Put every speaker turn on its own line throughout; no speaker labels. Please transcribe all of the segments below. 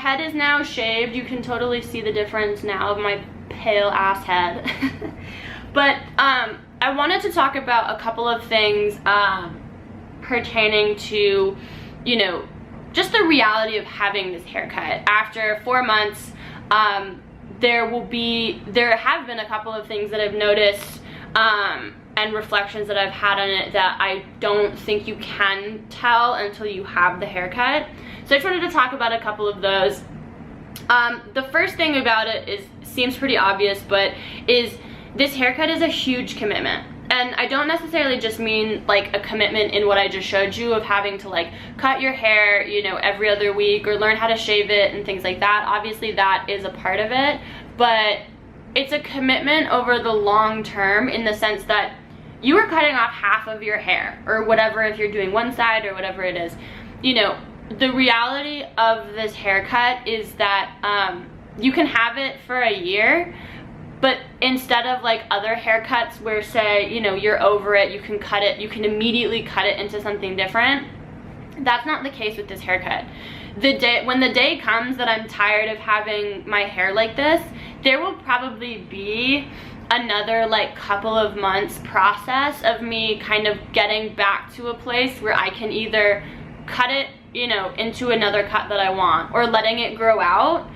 head is now shaved. You can totally see the difference now of my pale ass head. But I wanted to talk about a couple of things pertaining to, you know, just the reality of having this haircut. After 4 months, there have been a couple of things that I've noticed and reflections that I've had on it that I don't think you can tell until you have the haircut. So I just wanted to talk about a couple of those. The first thing about it seems pretty obvious, but is this haircut is a huge commitment. And I don't necessarily just mean like a commitment in what I just showed you of having to like cut your hair, you know, every other week or learn how to shave it and things like that. Obviously that is a part of it, but it's a commitment over the long term in the sense that you are cutting off half of your hair or whatever, if you're doing one side or whatever it is. You know, the reality of this haircut is that you can have it for a year, but instead of like other haircuts where, say, you know, you're over it, you can cut it, you can immediately cut it into something different, that's not the case with this haircut. When the day comes that I'm tired of having my hair like this, there will probably be another like couple of months process of me kind of getting back to a place where I can either cut it, you know, into another cut that I want, or letting it grow out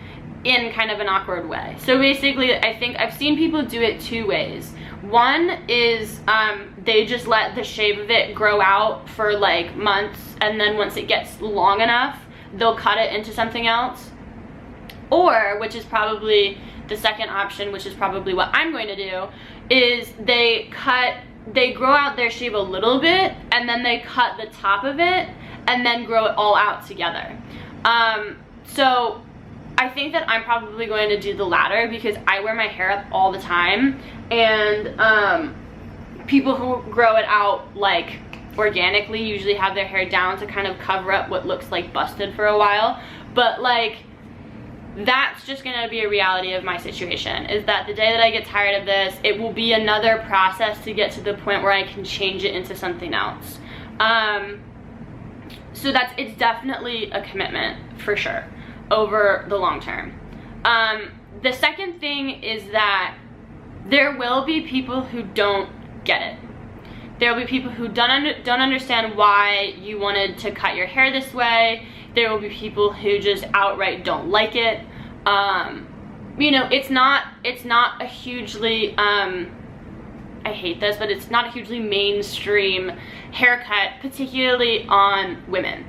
in kind of an awkward way. So basically, I think I've seen people do it two ways. One is they just let the shape of it grow out for like months, and then once it gets long enough, they'll cut it into something else. Or, which is probably the second option, which is probably what I'm going to do, is they grow out their shave a little bit, and then they cut the top of it, and then grow it all out together. So I think that I'm probably going to do the latter because I wear my hair up all the time, and people who grow it out like organically usually have their hair down to kind of cover up what looks like busted for a while. But like, that's just gonna be a reality of my situation, is that the day that I get tired of this, it will be another process to get to the point where I can change it into something else. So it's definitely a commitment for sure over the long term. The second thing is that there will be people who don't get it. There will be people who don't understand why you wanted to cut your hair this way. There will be people who just outright don't like it. You know, it's not a hugely, I hate this, but it's not a hugely mainstream haircut, particularly on women.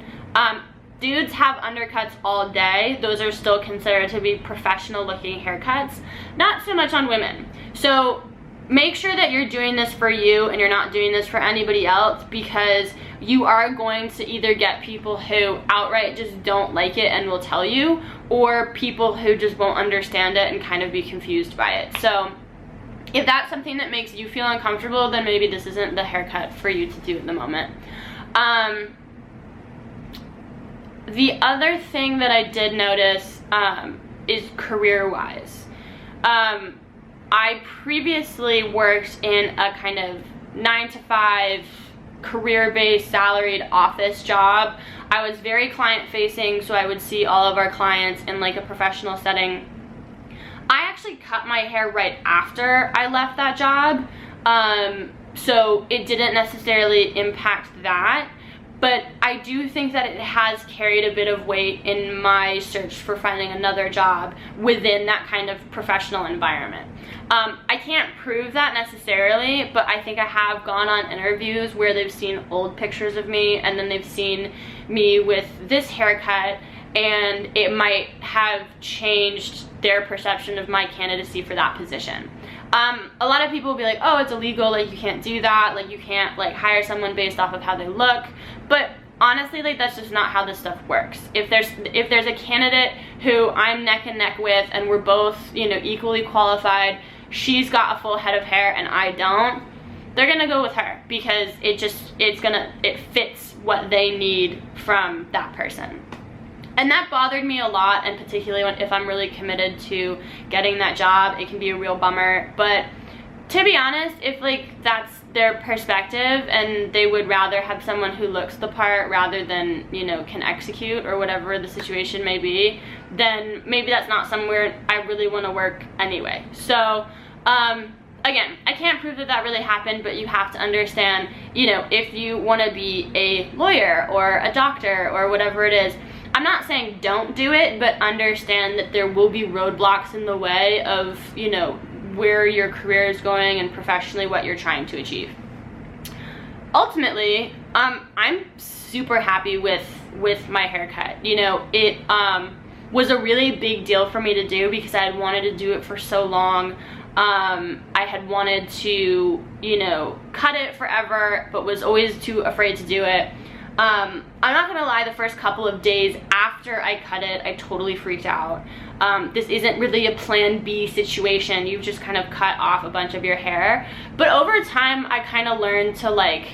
Dudes have undercuts all day. Those are still considered to be professional looking haircuts. Not so much on women. So make sure that you're doing this for you and you're not doing this for anybody else, because you are going to either get people who outright just don't like it and will tell you, or people who just won't understand it and kind of be confused by it. So if that's something that makes you feel uncomfortable, then maybe this isn't the haircut for you to do at the moment. The other thing that I did notice is career-wise. I previously worked in a kind of 9-to-5 career-based salaried office job. I was very client-facing, so I would see all of our clients in like a professional setting. I actually cut my hair right after I left that job, so it didn't necessarily impact that. But I do think that it has carried a bit of weight in my search for finding another job within that kind of professional environment. I can't prove that necessarily, but I think I have gone on interviews where they've seen old pictures of me and then they've seen me with this haircut, and it might have changed their perception of my candidacy for that position. A lot of people will be like, oh, it's illegal, like you can't do that, like you can't like hire someone based off of how they look. But honestly, like that's just not how this stuff works. If there's a candidate who I'm neck and neck with and we're both, you know, equally qualified, she's got a full head of hair and I don't, they're gonna go with her because it fits what they need from that person. And that bothered me a lot, and particularly if I'm really committed to getting that job, it can be a real bummer. But to be honest, if like that's their perspective and they would rather have someone who looks the part rather than, you know, can execute or whatever the situation may be, then maybe that's not somewhere I really want to work anyway. So again, I can't prove that that really happened, but you have to understand, you know, if you want to be a lawyer or a doctor or whatever it is, I'm not saying don't do it, but understand that there will be roadblocks in the way of, you know, where your career is going and professionally what you're trying to achieve. Ultimately, I'm super happy with my haircut. You know, it was a really big deal for me to do because I had wanted to do it for so long. I had wanted to, you know, cut it forever, but was always too afraid to do it. I'm not gonna lie, the first couple of days after I cut it, I totally freaked out. This isn't really a plan B situation. You've just kind of cut off a bunch of your hair. But over time, I kind of learned to, like,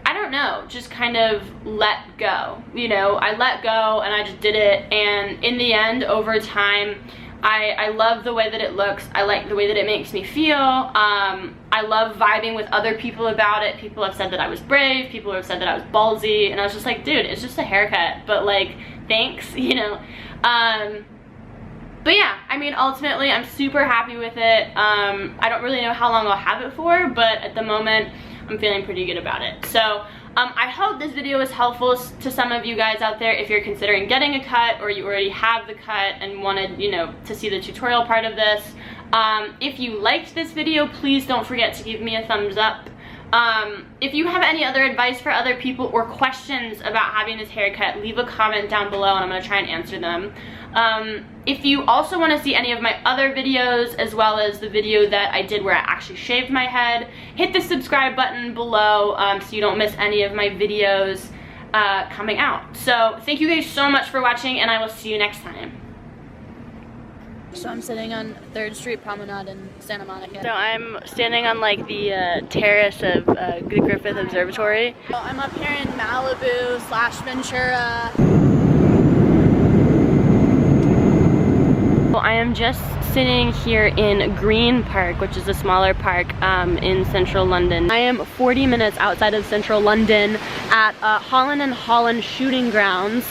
I don't know, just kind of let go. You know, I let go and I just did it. And in the end, over time, I love the way that it looks. I like the way that it makes me feel. I love vibing with other people about it. People have said that I was brave. People have said that I was ballsy. And I was just like, dude, it's just a haircut. But like, thanks, you know. But yeah, I mean, ultimately, I'm super happy with it. I don't really know how long I'll have it for, but at the moment, I'm feeling pretty good about it. So I hope this video was helpful to some of you guys out there if you're considering getting a cut or you already have the cut and wanted, you know, to see the tutorial part of this. If you liked this video, please don't forget to give me a thumbs up. If you have any other advice for other people or questions about having this haircut, leave a comment down below and I'm going to try and answer them. If you also want to see any of my other videos, as well as the video that I did where I actually shaved my head, hit the subscribe button below so you don't miss any of my videos coming out. So thank you guys so much for watching, and I will see you next time.
So I'm sitting on 3rd Street Promenade in Santa Monica.
So I'm standing on like the terrace of the Griffith Observatory.
So I'm up here in Malibu / Ventura.
Well, I am just sitting here in Green Park, which is a smaller park in central London. I am 40 minutes outside of central London at Holland and Holland Shooting Grounds.